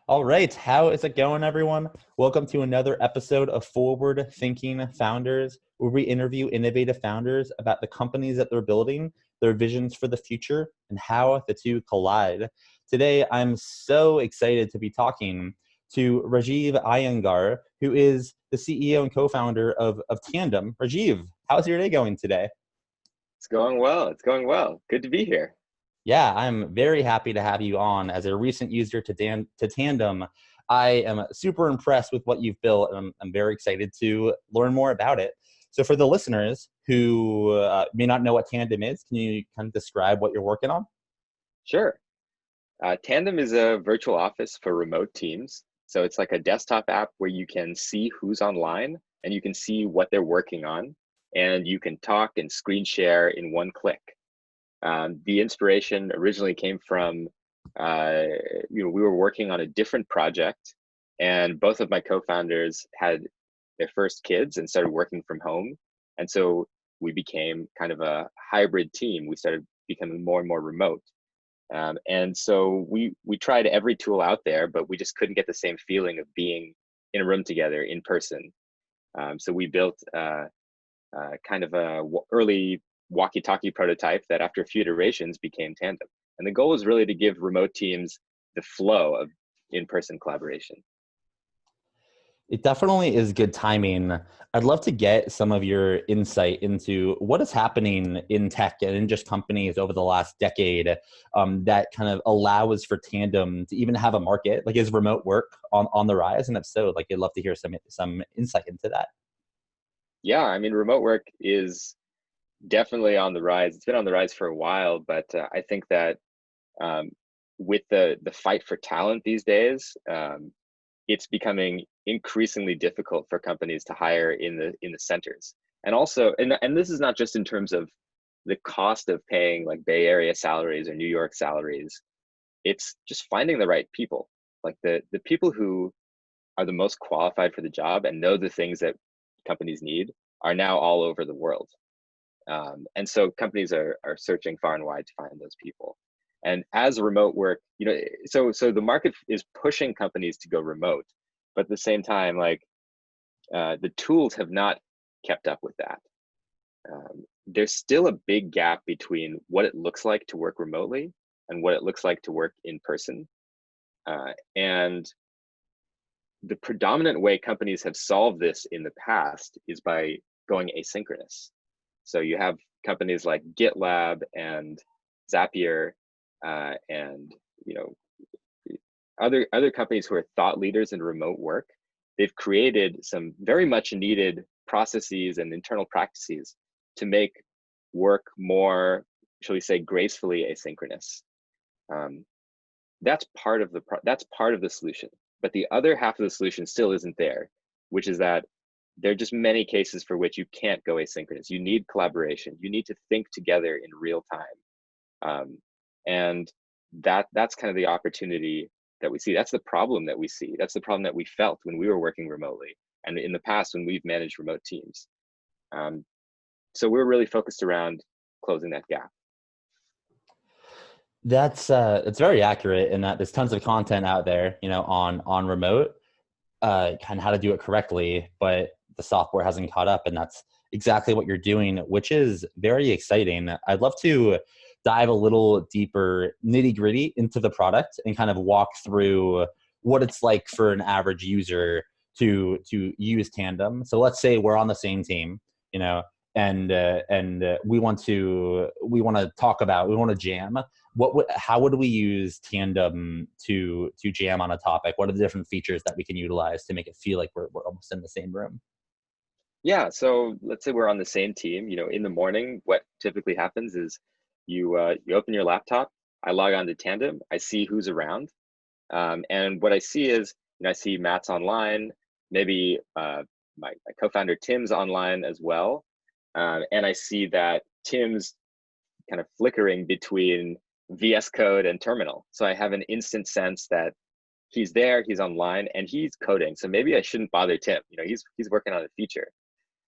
All right, how is it going, everyone? Welcome to another episode of Forward Thinking Founders, where we interview innovative founders about the companies that they're building, their visions for the future, and how the two collide. Today, I'm so excited to be talking to Rajiv Ayyangar, who is the CEO and co-founder of Tandem. Rajiv, how's your day going today? It's going well. It's going well. Good to be here. Yeah, I'm very happy to have you on. As a recent user to Tandem, I am super impressed with what you've built, and I'm very excited to learn more about it. So, for the listeners who may not know what Tandem is, can you kind of describe what you're working on? Sure. Tandem is a virtual office for remote teams. So it's like a desktop app where you can see who's online and you can see what they're working on, and you can talk and screen share in one click. The inspiration originally came from, uh, we were working on a different project, and both of my co-founders had their first kids and started working from home. And so we became kind of a hybrid team. We started becoming more and more remote. And so we tried every tool out there, but we just couldn't get the same feeling of being in a room together in person. So we built kind of a early walkie-talkie prototype that after a few iterations became Tandem. And the goal was really to give remote teams the flow of in-person collaboration. It definitely is good timing. I'd love to get some of your insight into what is happening in tech and in just companies over the last decade that kind of allows for Tandem to even have a market. Like, is remote work on the rise? And if so, like, I'd love to hear some insight into that. Yeah, I mean, remote work is definitely on the rise. It's been on the rise for a while, but I think that um, with the fight for talent these days, it's becoming increasingly difficult for companies to hire in the centers. And also, and this is not just in terms of the cost of paying like Bay Area salaries or New York salaries. It's just finding the right people, like the people who are the most qualified for the job and know the things that companies need are now all over the world. And so companies are searching far and wide to find those people. And as remote work, so the market is pushing companies to go remote, but at the same time, like the tools have not kept up with that. There's still a big gap between what it looks like to work remotely and what it looks like to work in person. And the predominant way companies have solved this in the past is by going asynchronous. So you have companies like GitLab and Zapier, and you know other companies who are thought leaders in remote work. They've created some very much needed processes and internal practices to make work more, shall we say, gracefully asynchronous. Um, that's part of the solution. But the other half of the solution still isn't there, which is that there are just many cases for which you can't go asynchronous. You need collaboration. You need to think together in real time, and that's kind of the opportunity that we see. That's the problem that we see. That's the problem that we felt when we were working remotely, and in the past when we've managed remote teams. Um, so we're really focused around closing that gap. That's it's very accurate in that there's tons of content out there, on remote, kind of how to do it correctly, but the software hasn't caught up, and that's exactly what you're doing, which is very exciting. I'd love to dive a little deeper, nitty gritty into the product and kind of walk through what it's like for an average user to use Tandem. So let's say we're on the same team, you know, and we want to talk about, we want to jam. How would we use Tandem to jam on a topic? What are the different features that we can utilize to make it feel like we're almost in the same room? Yeah, so let's say we're on the same team. In the morning, what typically happens is you open your laptop. I log on to Tandem. I see who's around, and what I see is, I see Matt's online, maybe my co-founder Tim's online as well, and I see that Tim's kind of flickering between VS Code and terminal. So I have an instant sense that he's there, he's online, and he's coding. So maybe I shouldn't bother Tim. He's working on a feature.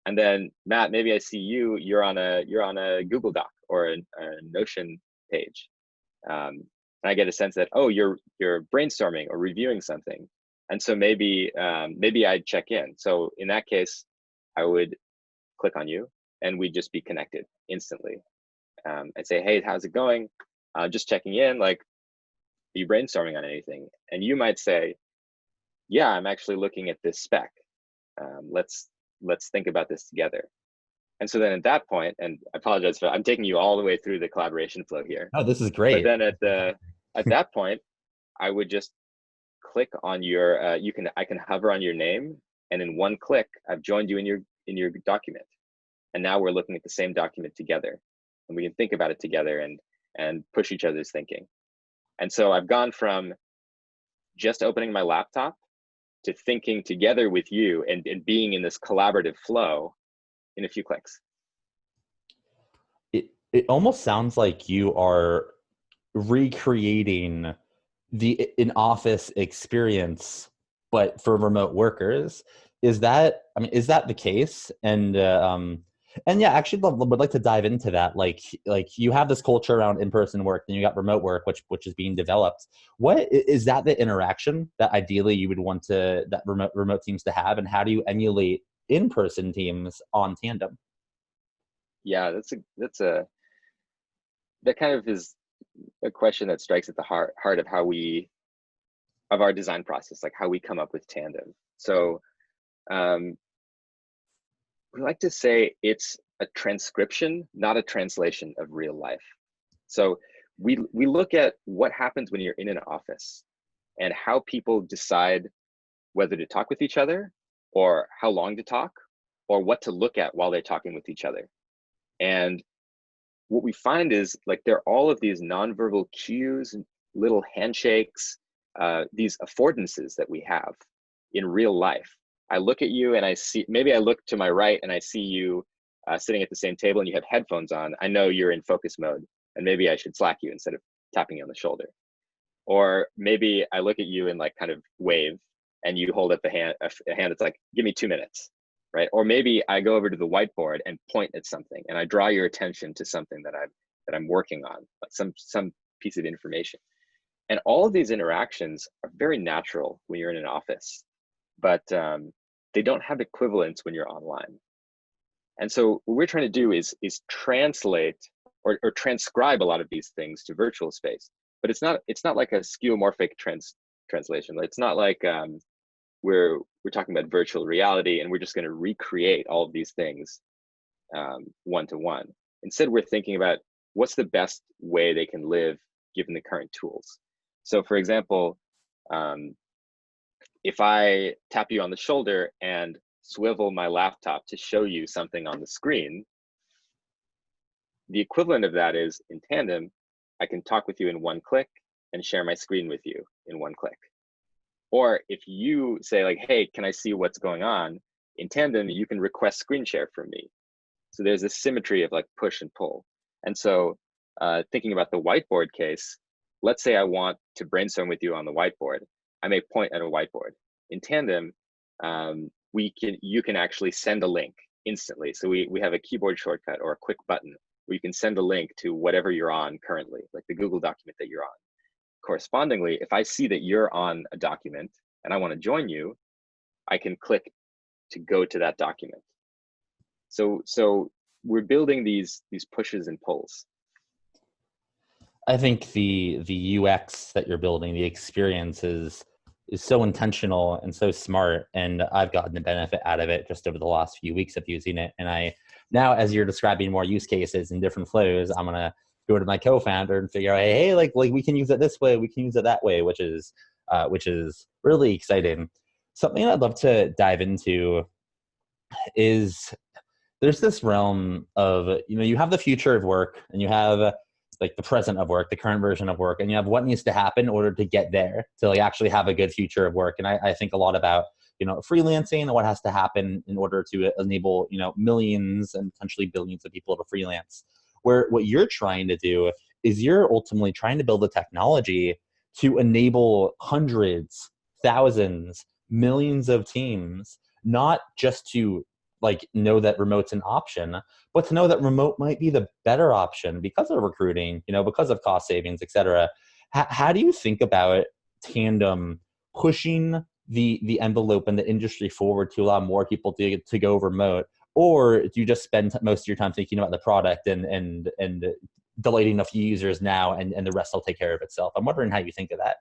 And then Matt, maybe I see you're on a Google Doc or a Notion page. and I get a sense that, oh, you're brainstorming or reviewing something, and so maybe I'd check in. So in that case, I would click on you, and we'd just be connected instantly. I'd say, hey, how's it going? Just checking in. Like, are you brainstorming on anything? And you might say, yeah, I'm actually looking at this spec. Let's think about this together. And so then at that point, and I apologize for I'm taking you all the way through the collaboration flow here. Oh, this is But great. then at that point, I would just click on your I can hover on your name, and in one click, I've joined you in your document. And now we're looking at the same document together, and we can think about it together and push each other's thinking. And so I've gone from just opening my laptop to thinking together with you and being in this collaborative flow in a few clicks. It almost sounds like you are recreating the in-office experience, but for remote workers. Is that the case? And yeah, actually would like to dive into that. Like you have this culture around in-person work, and you got remote work, which is being developed. What is that the interaction that ideally you would want that remote teams to have, and how do you emulate in-person teams on Tandem? Yeah, that kind of is a question that strikes at the heart of of our design process, like how we come up with Tandem. So we like to say it's a transcription, not a translation of real life. So we look at what happens when you're in an office and how people decide whether to talk with each other, or how long to talk, or what to look at while they're talking with each other. And what we find is, like, there are all of these nonverbal cues, little handshakes, these affordances that we have in real life. I look at you and maybe I look to my right and I see you sitting at the same table and you have headphones on. I know you're in focus mode, and maybe I should slack you instead of tapping you on the shoulder. Or maybe I look at you and like kind of wave, and you hold up a hand that's like, give me 2 minutes, right? Or maybe I go over to the whiteboard and point at something, and I draw your attention to something that I'm working on, like some piece of information. And all of these interactions are very natural when you're in an office, but they don't have equivalents when you're online. And so what we're trying to do is translate or transcribe a lot of these things to virtual space. But it's not like a skeuomorphic translation. It's not like we're talking about virtual reality and we're just going to recreate all of these things one to one. Instead, we're thinking about what's the best way they can live given the current tools. So, for example, if I tap you on the shoulder and swivel my laptop to show you something on the screen, the equivalent of that is, in Tandem, I can talk with you in one click and share my screen with you in one click. Or if you say like, hey, can I see what's going on? In Tandem, you can request screen share from me. So there's this symmetry of like push and pull. And so thinking about the whiteboard case, let's say I want to brainstorm with you on the whiteboard. I may point at a whiteboard. In Tandem, you can actually send a link instantly. So we have a keyboard shortcut or a quick button where you can send a link to whatever you're on currently, like the Google document that you're on. Correspondingly, if I see that you're on a document and I want to join you, I can click to go to that document. So we're building these pushes and pulls. I think the UX that you're building, the experience is so intentional and so smart, and I've gotten the benefit out of it just over the last few weeks of using it. And I now, as you're describing more use cases and different flows, I'm gonna go to my co-founder and figure out, hey, like we can use it this way, we can use it that way, which is really exciting. Something I'd love to dive into is there's this realm of, you have the future of work, and you have like the present of work, the current version of work, and you have what needs to happen in order to get there, to like actually have a good future of work. And I think a lot about, freelancing and what has to happen in order to enable, millions and potentially billions of people to freelance. Where what you're trying to do is you're ultimately trying to build a technology to enable hundreds, thousands, millions of teams, not just to like know that remote's an option, but to know that remote might be the better option because of recruiting, because of cost savings, et cetera. How do you think about Tandem pushing the envelope and the industry forward to allow more people to go remote, or do you just spend most of your time thinking about the product and delighting a few users now, and the rest will take care of itself? I'm wondering how you think of that.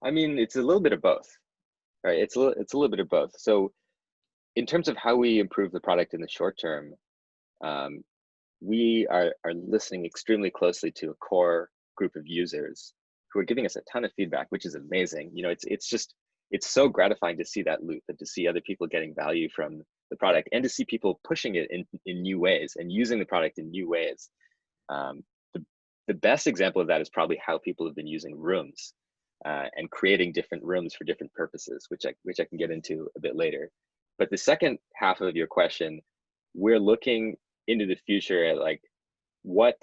I mean, it's a little bit of both, right? It's a little bit of both. So in terms of how we improve the product in the short term, um, we are listening extremely closely to a core group of users who are giving us a ton of feedback, which is amazing. You know, it's so gratifying to see that loop and to see other people getting value from the product, and to see people pushing it in new ways and using the product in new ways. Um, the, the best example of that is probably how people have been using rooms and creating different rooms for different purposes, which I can get into a bit later. But the second half of your question, we're looking into the future at like what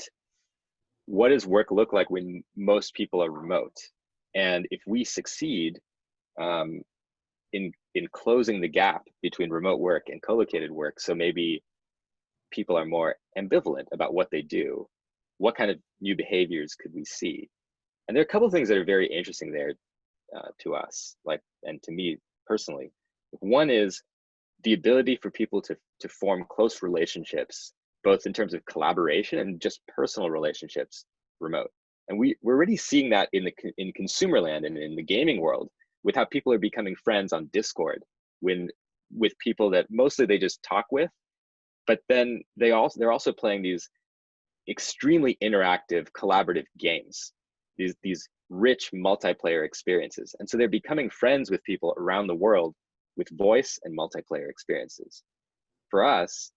does work look like when most people are remote, and if we succeed um, in closing the gap between remote work and co-located work, so maybe people are more ambivalent about what they do, what kind of new behaviors could we see? And there are a couple of things that are very interesting there to us, like, and to me personally. One is the ability for people to form close relationships, both in terms of collaboration and just personal relationships, remote. And we're already seeing that in consumer land and in the gaming world, with how people are becoming friends on Discord when with people that mostly they just talk with, but then they're also playing these extremely interactive, collaborative games, these rich multiplayer experiences. And so they're becoming friends with people around the world with voice and multiplayer experiences. For us,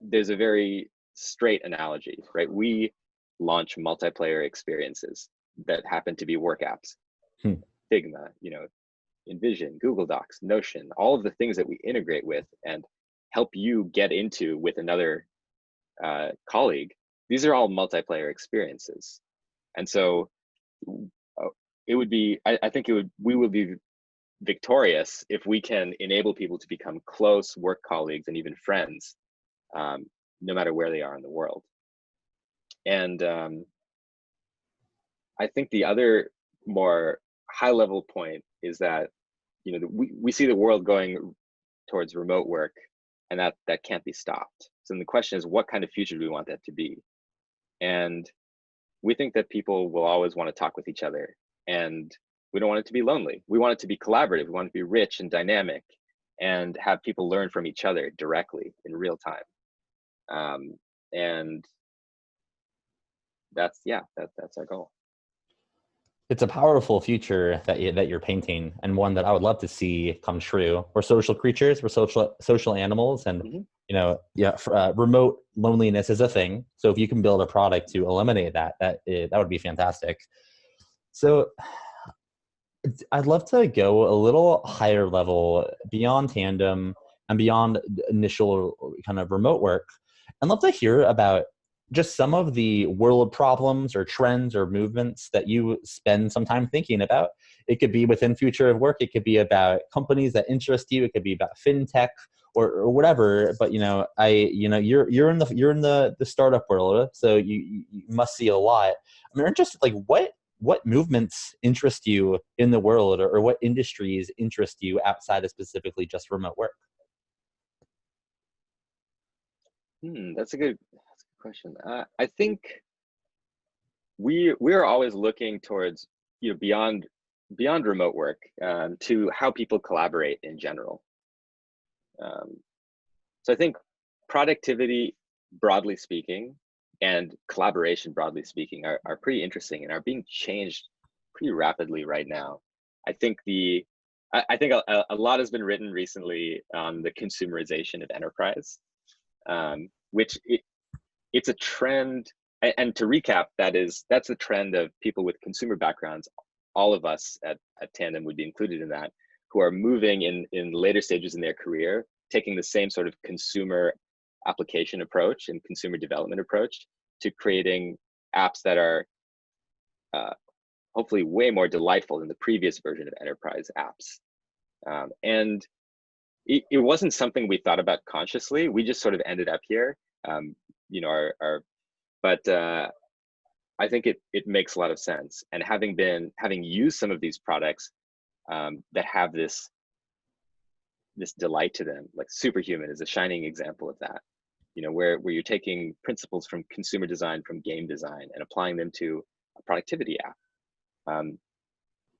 there's a very straight analogy, right? We launch multiplayer experiences that happen to be work apps. Hmm. Figma, you know, InVision, Google Docs, Notion, all of the things that we integrate with and help you get into with another colleague. These are all multiplayer experiences. And so it would be, I think we will be victorious if we can enable people to become close work colleagues and even friends, no matter where they are in the world. And I think the other more high level point is that, you know, we see the world going towards remote work, and that can't be stopped. So then the question is, what kind of future do we want that to be? And we think that people will always want to talk with each other, and we don't want it to be lonely. We want it to be collaborative. We want it to be rich and dynamic, and have people learn from each other directly in real time. And that's our goal. It's a powerful future that you're painting, and one that I would love to see come true. We're social creatures, we're social animals, and Mm-hmm. you know, yeah, remote loneliness is a thing. So if you can build a product to eliminate that, that would be fantastic. So I'd love to go a little higher level beyond Tandem and beyond initial kind of remote work. I'd love to hear about just some of the world problems or trends or movements that you spend some time thinking about. It could be within future of work. It could be about companies that interest you. It could be about fintech or whatever. But you're in the startup world, so you must see a lot. I mean, just like what movements interest you in the world, or what industries interest you outside of specifically just remote work? That's a good question. I think we're always looking towards, you know, beyond remote work, to how people collaborate in general. So I think productivity, broadly speaking, and collaboration, broadly speaking, are pretty interesting and are being changed pretty rapidly right now. I think I think a lot has been written recently on the consumerization of enterprise, which it's a trend. And to recap, that's a trend of people with consumer backgrounds. All of us at Tandem would be included in that, who are moving in later stages in their career, taking the same sort of consumer application approach and consumer development approach to creating apps that are hopefully way more delightful than the previous version of enterprise apps. And it wasn't something we thought about consciously. We just sort of ended up here. You know, but I think it makes a lot of sense. And having used some of these products that have this delight to them, like Superhuman is a shining example of that. You know, where you're taking principles from consumer design, from game design, and applying them to a productivity app. Um,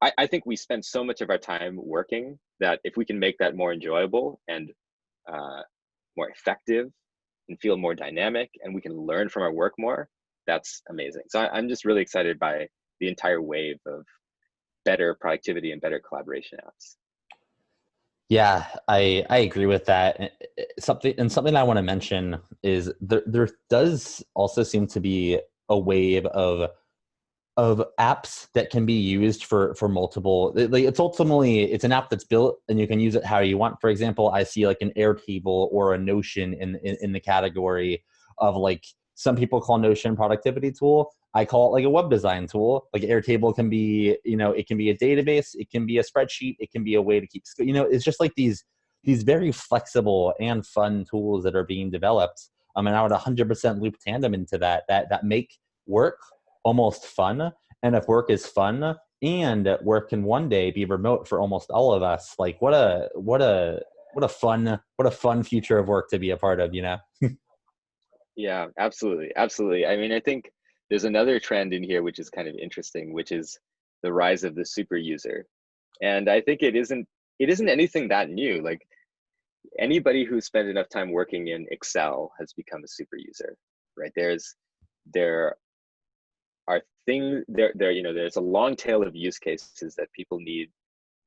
I think we spend so much of our time working that if we can make that more enjoyable and more effective and feel more dynamic, and we can learn from our work more, that's amazing. So I'm just really excited by the entire wave of better productivity and better collaboration apps. Yeah, I agree with that. Something I want to mention is there does also seem to be a wave of apps that can be used for multiple, like it's an app that's built and you can use it how you want. For example, I see like an Airtable or a Notion in the category of, like, some people call Notion productivity tool. I call it like a web design tool. Like Airtable can be, it can be a database, it can be a spreadsheet, it can be a way to keep, it's just like these very flexible and fun tools that are being developed. And I would 100% loop Tandem into that make work almost fun. And if work is fun and work can one day be remote for almost all of us, like what a fun future of work to be a part of, Yeah, absolutely. Absolutely. I mean, I think there's another trend in here which is kind of interesting, which is the rise of the super user. And I think it isn't anything that new. Like, anybody who spent enough time working in Excel has become a super user, right? There are things there's a long tail of use cases that people need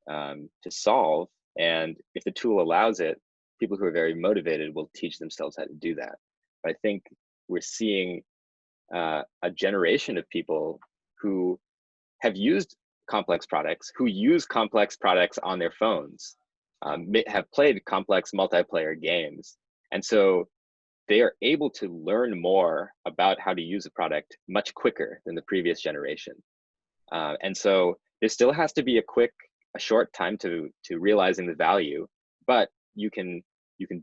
to solve, and if the tool allows it, people who are very motivated will teach themselves how to do that. But I think we're seeing a generation of people who have used complex products, who use complex products on their phones, have played complex multiplayer games, and so they are able to learn more about how to use a product much quicker than the previous generation. And so there still has to be a short time to realizing the value, but you can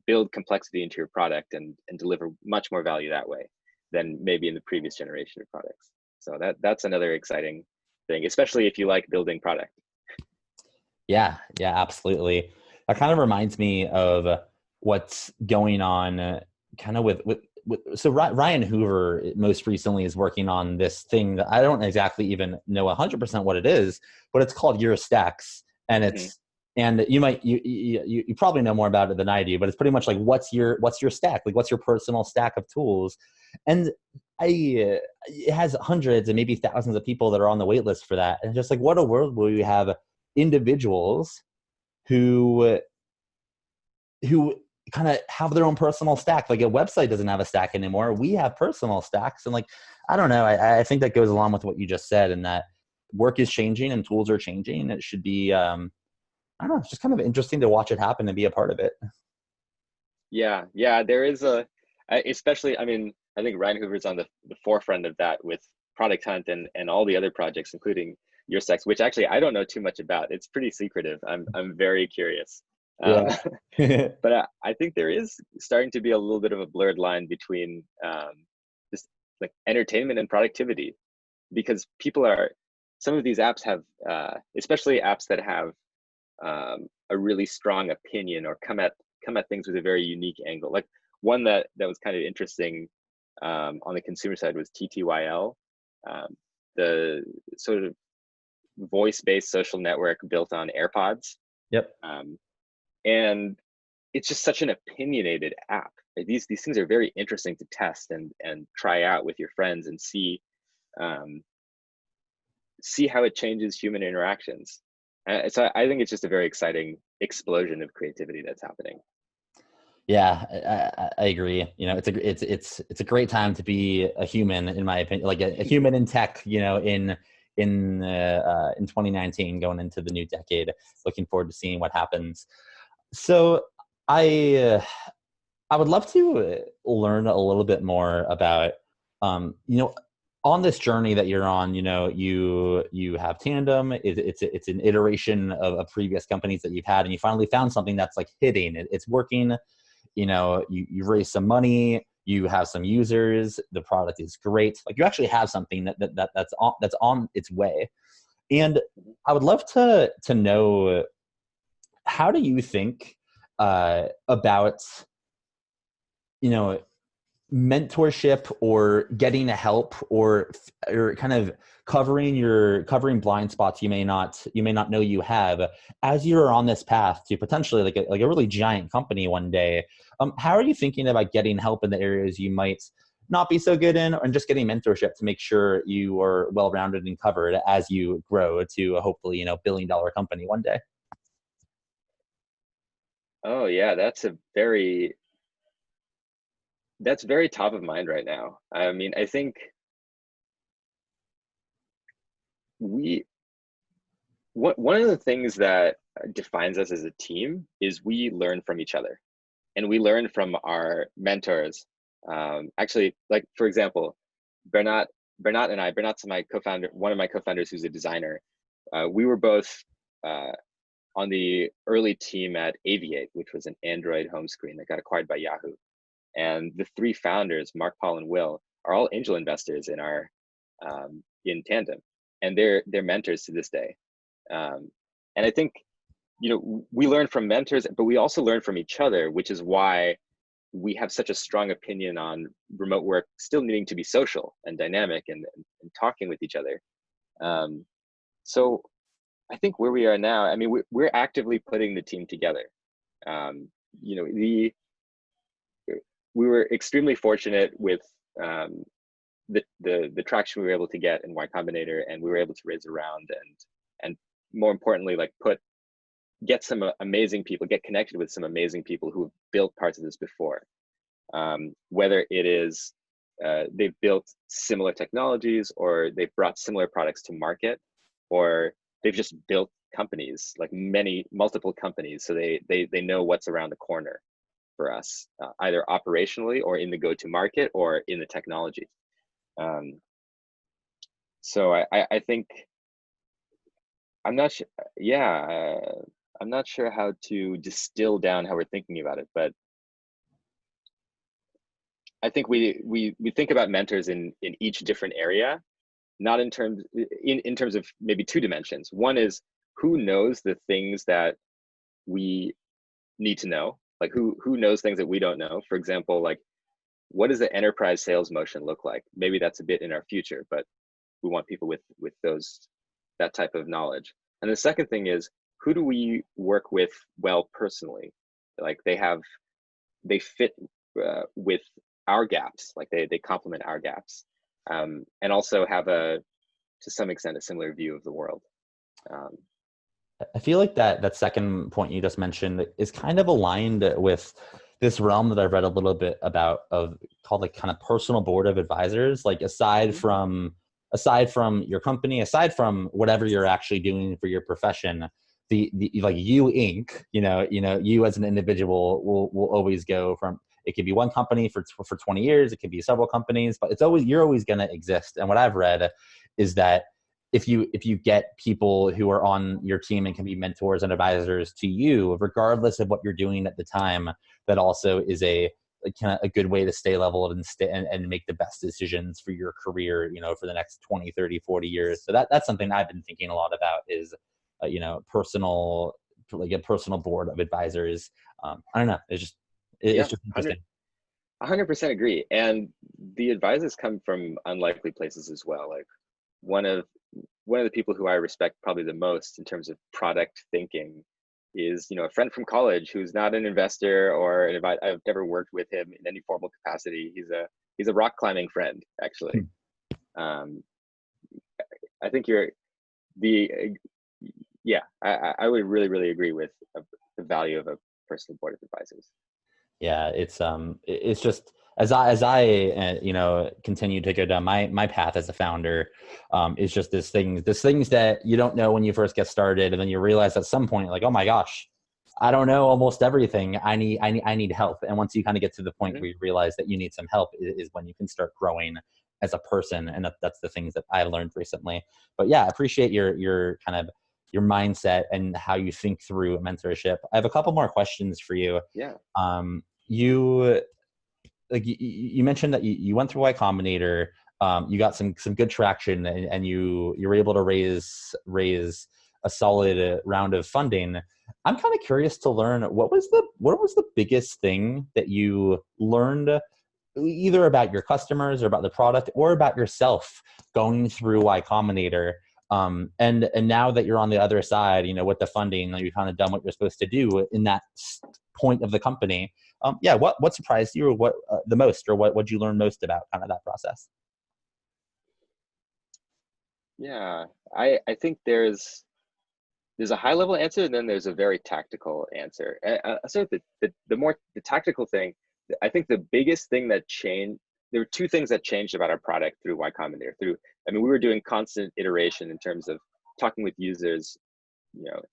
build complexity into your product and deliver much more value that way than maybe in the previous generation of products. So that's another exciting thing, especially if you like building product. Yeah, absolutely. That kind of reminds me of what's going on kind of with so Ryan Hoover most recently is working on this thing that I don't exactly even know 100% what it is, but it's called Your Stacks, and Mm-hmm. and you probably know more about it than I do, but it's pretty much like what's your stack, like what's your personal stack of tools, and it has hundreds and maybe thousands of people that are on the wait list for that, and just like what a world where you have individuals who kind of have their own personal stack. Like a website doesn't have a stack anymore. We have personal stacks. And like, I don't know. I think that goes along with what you just said, and that work is changing and tools are changing. It should be, I don't know, it's just kind of interesting to watch it happen and be a part of it. Yeah, there is especially, I mean, I think Ryan Hoover's on the forefront of that with Product Hunt and all the other projects, including Your Stacks, which actually I don't know too much about. It's pretty secretive. I'm very curious. Um, Yeah. but I think there is starting to be a little bit of a blurred line between just like entertainment and productivity, because some of these apps have, especially apps that have a really strong opinion or come at things with a very unique angle. Like one that was kind of interesting on the consumer side was TTYL, the sort of voice-based social network built on AirPods. Yep. And it's just such an opinionated app. These things are very interesting to test and try out with your friends and see how it changes human interactions. So I think it's just a very exciting explosion of creativity that's happening. Yeah, I agree. It's a great time to be a human, in my opinion, like a human in tech. In 2019, going into the new decade. Looking forward to seeing what happens. So I would love to learn a little bit more about on this journey that you're on. You have Tandem. It's an iteration of previous companies that you've had, and you finally found something that's like hitting. It's working. You've raised some money. you have some users, the product is great. Like you actually have something that's on its way. And I would love to know, how do you think about, you know, mentorship or getting help, or kind of covering blind spots you may not know you have, as you're on this path to potentially like a really giant company one day? How are you thinking about getting help in the areas you might not be so good in, and just getting mentorship to make sure you are well-rounded and covered as you grow to a hopefully, billion-dollar company one day? Oh yeah, that's very top of mind right now. I mean, I think we one of the things that defines us as a team is we learn from each other, and we learn from our mentors. Actually, like for example, Bernat Bernat's my co-founder, one of my co-founders who's a designer. We were both on the early team at Aviate, which was an Android home screen that got acquired by Yahoo. And the three founders, Mark, Paul, and Will, are all angel investors in Tandem, and they're mentors to this day. And I think, we learn from mentors, but we also learn from each other, which is why we have such a strong opinion on remote work still needing to be social and dynamic, and talking with each other. So I think where we are now, I mean, we're actively putting the team together. You know, we were extremely fortunate with the traction we were able to get in Y Combinator, and we were able to raise a round, and more importantly, like get some amazing people, get connected with some amazing people who have built parts of this before. Whether it is they've built similar technologies, or they've brought similar products to market, or they've just built companies, like multiple companies, so they know what's around the corner for us, either operationally or in the go-to-market or in the technology. So I think I'm not sure. Yeah, I'm not sure how to distill down how we're thinking about it, but I think we think about mentors in each different area, not in terms of maybe two dimensions. One is, who knows the things that we need to know, like who knows things that we don't know. For example, like, what does the enterprise sales motion look like? Maybe that's a bit in our future, but we want people with that type of knowledge. And the second thing is, who do we work with well personally? Like they fit with our gaps, like they complement our gaps, and also have to some extent, a similar view of the world. I feel like that second point you just mentioned is kind of aligned with this realm that I've read a little bit about, called like kind of personal board of advisors. Like aside from your company, aside from whatever you're actually doing for your profession, the like you Inc. You as an individual will always go from. It could be one company for 20 years. It could be several companies, but you're always going to exist. And what I've read is that if you get people who are on your team and can be mentors and advisors to you, regardless of what you're doing at the time, that also is a kind of a good way to stay leveled and make the best decisions for your career, for the next 20, 30, 40 years. So that's something I've been thinking a lot about is, personal, like a personal board of advisors. I don't know. It's just interesting. 100% agree. And the advisors come from unlikely places as well. Like one of the people who I respect probably the most in terms of product thinking is, a friend from college who's not an investor or an advisor. I've never worked with him in any formal capacity. He's a rock climbing friend, actually. I think I would really, really agree with the value of a personal board of advisors. Yeah, it's just as I continue to go down my path as a founder, is just this things that you don't know when you first get started, and then you realize at some point, like, oh my gosh, I don't know almost everything. I need help. And once you kind of get to the point where you realize that you need some help, is when you can start growing as a person. And that's the things that I learned recently. But yeah, I appreciate your kind of your mindset and how you think through mentorship. I have a couple more questions for you. Yeah. like you mentioned that you went through Y Combinator, you got some good traction, and you were able to raise a solid round of funding. I'm kind of curious to learn what was the biggest thing that you learned, either about your customers or about the product or about yourself going through Y Combinator. And now that you're on the other side, with the funding, you've kind of done what you're supposed to do in that point of the company. Yeah, what surprised you, or what the most, or what you learn most about kind of that process? Yeah, I think there's a high level answer, and then there's a very tactical answer. So the tactical thing, I think the biggest thing that changed, there were two things that changed about our product through Y Combinator. We were doing constant iteration in terms of talking with users,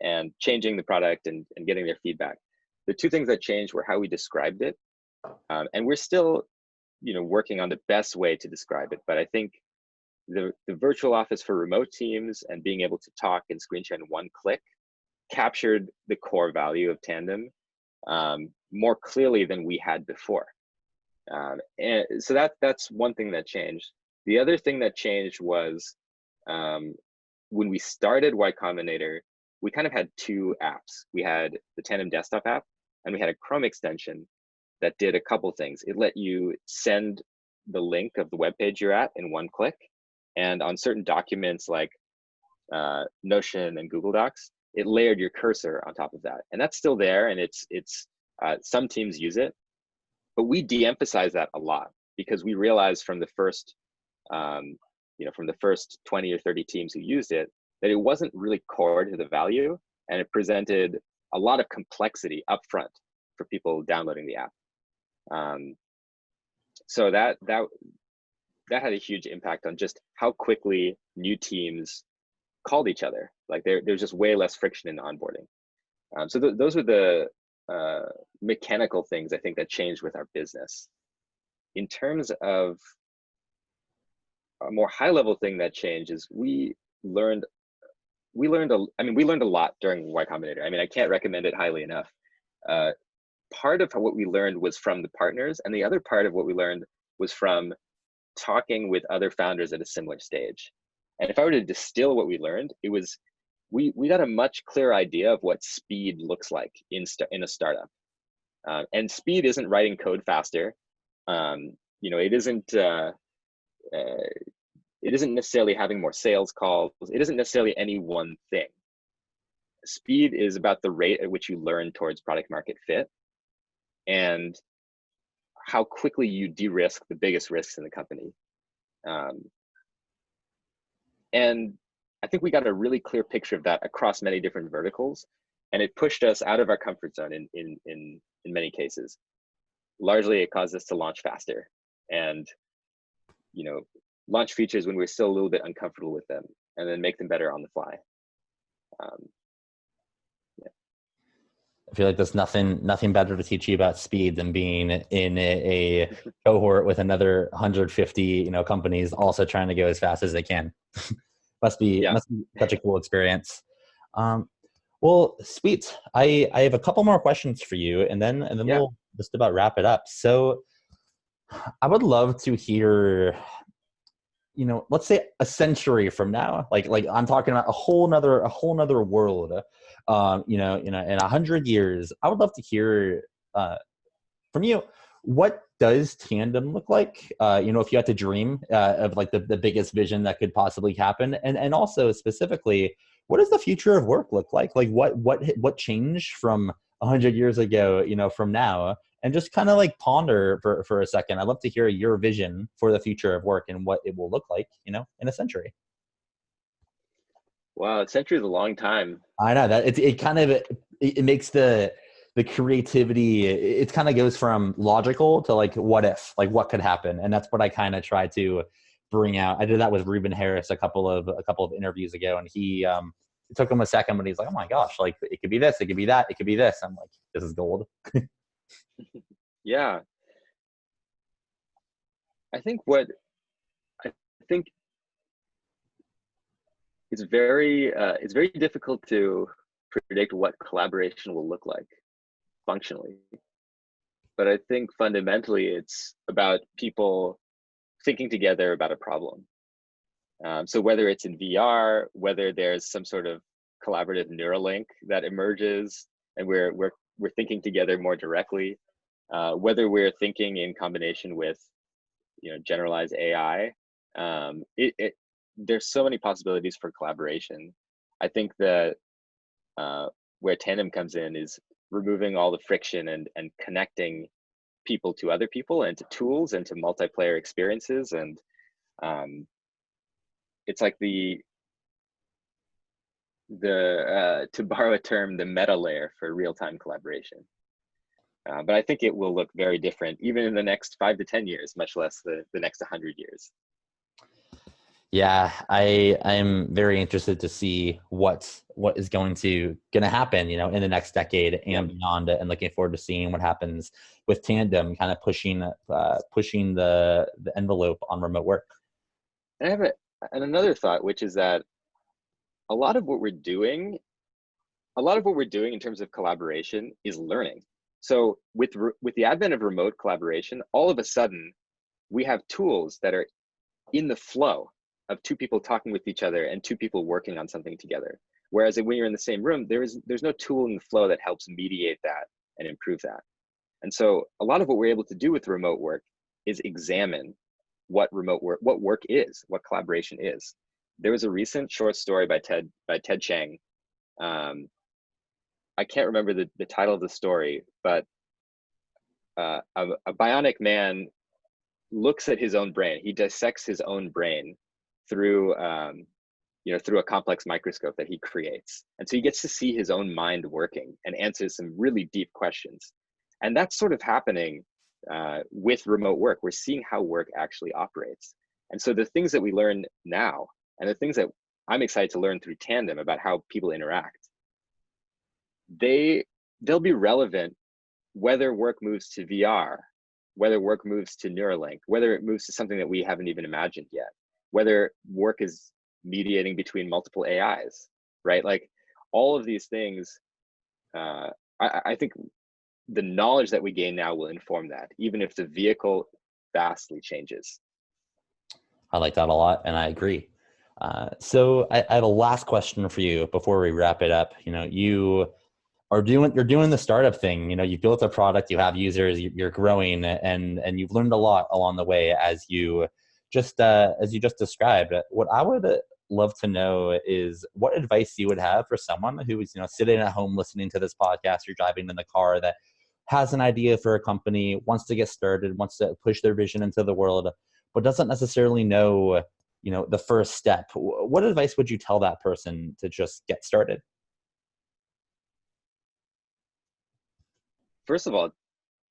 and changing the product and getting their feedback. The two things that changed were how we described it. And we're still, working on the best way to describe it. But I think the virtual office for remote teams and being able to talk and screen share in one click captured the core value of Tandem more clearly than we had before. And so that's one thing that changed. The other thing that changed was when we started Y Combinator, we kind of had two apps. We had the Tandem desktop app, and we had a Chrome extension that did a couple things. It let you send the link of the web page you're at in one click. And on certain documents like Notion and Google Docs, it layered your cursor on top of that. And that's still there, and it's some teams use it, but we de-emphasize that a lot because we realized from the first 20 or 30 teams who used it, that it wasn't really core to the value, and it presented a lot of complexity upfront for people downloading the app. So that had a huge impact on just how quickly new teams called each other. Like there's just way less friction in the onboarding. So those were the mechanical things I think that changed with our business. In terms of a more high level thing that changed is we learned a lot during Y Combinator. I can't recommend it highly enough. Part of what we learned was from the partners, and the other part of what we learned was from talking with other founders at a similar stage. And if I were to distill what we learned, it was we got a much clearer idea of what speed looks like in a startup. And speed isn't writing code faster. It isn't necessarily having more sales calls. It isn't necessarily any one thing. Speed is about the rate at which you learn towards product market fit and how quickly you de-risk the biggest risks in the company. And I think we got a really clear picture of that across many different verticals, and it pushed us out of our comfort zone in many cases. Largely, it caused us to launch faster and launch features when we're still a little bit uncomfortable with them, and then make them better on the fly. I feel like there's nothing better to teach you about speed than being in a cohort with another 150 companies also trying to go as fast as they can. must be such a cool experience. Well, sweet. I have a couple more questions for you, and then we'll just about wrap it up. So I would love to hear, let's say a century from now, like I'm talking about a whole nother world. In 100 years, I would love to hear from you, what does Tandem look like? If you had to dream of like the biggest vision that could possibly happen, and also specifically, what does the future of work look like? Like what changed from 100 years ago, from now, and just kind of like ponder for a second. I'd love to hear your vision for the future of work and what it will look like, in a century. Wow, a century is a long time. I know that it makes the creativity, it kind of goes from logical to like what if, like what could happen, and that's what I kind of try to bring out. I did that with Ruben Harris a couple of interviews ago, and he it took him a second, but he's like, oh my gosh, like it could be this, it could be that, it could be this. I'm like, this is gold. Yeah, I think it's very difficult to predict what collaboration will look like functionally. but I think fundamentally it's about people thinking together about a problem. So whether it's in VR, whether there's some sort of collaborative neural link that emerges, and we're thinking together more directly, whether we're thinking in combination with generalized AI, there's so many possibilities for collaboration. I think that where Tandem comes in is removing all the friction and connecting people to other people and to tools and to multiplayer experiences. And it's like the to borrow a term, the meta layer for real-time collaboration. But I think it will look very different even in the next 5 to 10 years, much less the next 100 years. Yeah, I'm very interested to see what is going to happen, in the next decade and beyond, and looking forward to seeing what happens with Tandem, kind of pushing the envelope on remote work. And I have another thought, which is that a lot of what we're doing in terms of collaboration is learning. So with the advent of remote collaboration, all of a sudden we have tools that are in the flow of two people talking with each other and two people working on something together. Whereas when you're in the same room, there's no tool in the flow that helps mediate that and improve that. And so a lot of what we're able to do with remote work is examine what work is, what collaboration is. There was a recent short story by Ted Chiang. I can't remember the title of the story, but a bionic man looks at his own brain. He dissects his own brain through a complex microscope that he creates. And so he gets to see his own mind working and answers some really deep questions. And that's sort of happening with remote work. We're seeing how work actually operates. And so the things that we learn now and the things that I'm excited to learn through Tandem about how people interact, they'll be relevant whether work moves to VR, whether work moves to Neuralink, whether it moves to something that we haven't even imagined yet, whether work is mediating between multiple AIs, right? Like all of these things, I think the knowledge that we gain now will inform that, even if the vehicle vastly changes. I like that a lot, and I agree. So I have a last question for you before we wrap it up. You're doing the startup thing. You've built a product, you have users, you're growing, and you've learned a lot along the way as you just described. What I would love to know is what advice you would have for someone who is sitting at home listening to this podcast or driving in the car that has an idea for a company, wants to get started, wants to push their vision into the world, but doesn't necessarily know the first step. What advice would you tell that person to just get started? First of all,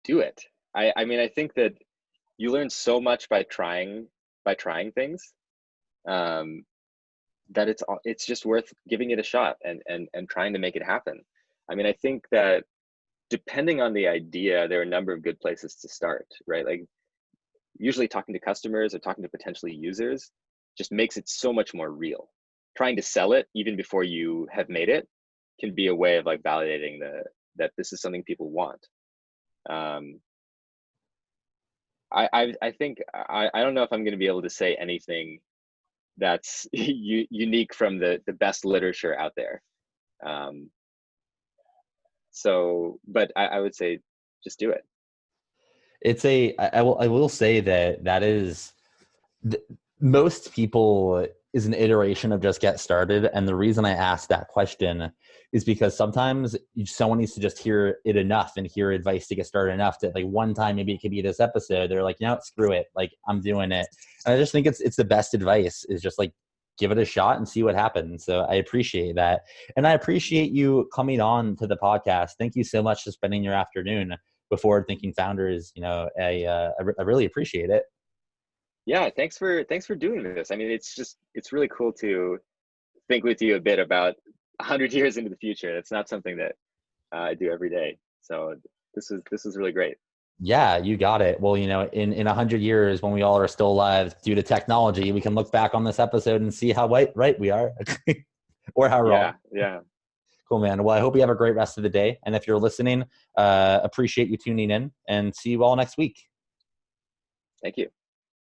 do it. I mean, I think that you learn so much by trying things, that it's just worth giving it a shot and trying to make it happen. I mean, I think that depending on the idea, there are a number of good places to start, right? Like usually talking to customers or talking to potentially users just makes it so much more real. Trying to sell it even before you have made it can be a way of like validating that this is something people want. I think I don't know if I'm going to be able to say anything that's unique from the best literature out there. But I would say just do it. I will say that is most people is an iteration of just get started. And the reason I asked that question is because sometimes someone needs to just hear it enough and hear advice to get started enough that like one time, maybe it could be this episode, they're like, screw it. Like I'm doing it. And I just think it's the best advice is just like, give it a shot and see what happens. So I appreciate that. And I appreciate you coming on to the podcast. Thank you so much for spending your afternoon with Forward Thinking Founders. I really appreciate it. Yeah, thanks for doing this. I mean, it's really cool to think with you a bit about 100 years into the future. It's not something that I do every day. So this is really great. Yeah, you got it. Well, in 100 years, when we all are still alive due to technology, we can look back on this episode and see how right we are or how wrong. Yeah. Cool, man. Well, I hope you have a great rest of the day. And if you're listening, appreciate you tuning in, and see you all next week. Thank you.